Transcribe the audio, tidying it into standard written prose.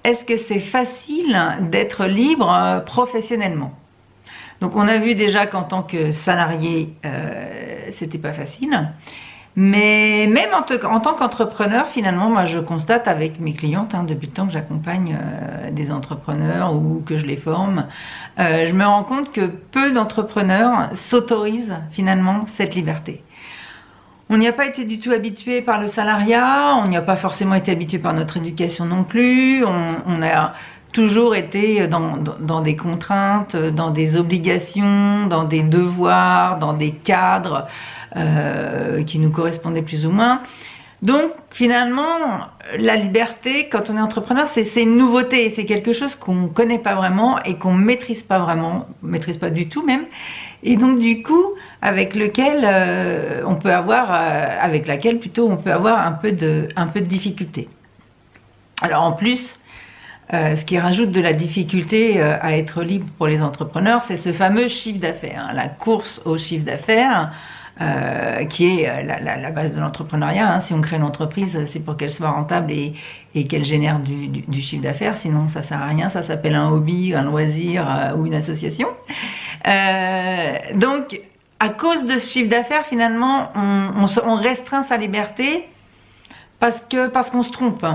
est-ce que c'est facile d'être libre professionnellement? Donc on a vu déjà qu'en tant que salarié, c'était pas facile. Mais même en tant qu'entrepreneur, finalement, moi je constate avec mes clientes, depuis le temps que j'accompagne des entrepreneurs ou que je les forme, je me rends compte que peu d'entrepreneurs s'autorisent finalement cette liberté. On n'y a pas été du tout habitué par le salariat, on n'y a pas forcément été habitué par notre éducation non plus, on a toujours été dans des contraintes, dans des obligations, dans des devoirs, dans des cadres qui nous correspondaient plus ou moins. Donc finalement, la liberté, quand on est entrepreneur, c'est une nouveauté, c'est quelque chose qu'on ne connaît pas vraiment et qu'on ne maîtrise pas vraiment, maîtrise pas du tout même. Et donc du coup, avec laquelle on peut avoir un peu de difficulté. Alors en plus, ce qui rajoute de la difficulté à être libre pour les entrepreneurs, c'est ce fameux chiffre d'affaires, la course au chiffre d'affaires, qui est la base de l'entrepreneuriat. Si on crée une entreprise, c'est pour qu'elle soit rentable et qu'elle génère du chiffre d'affaires, sinon ça sert à rien, ça s'appelle un hobby, un loisir ou une association. Donc, à cause de ce chiffre d'affaires, finalement, on restreint sa liberté parce qu'on se trompe.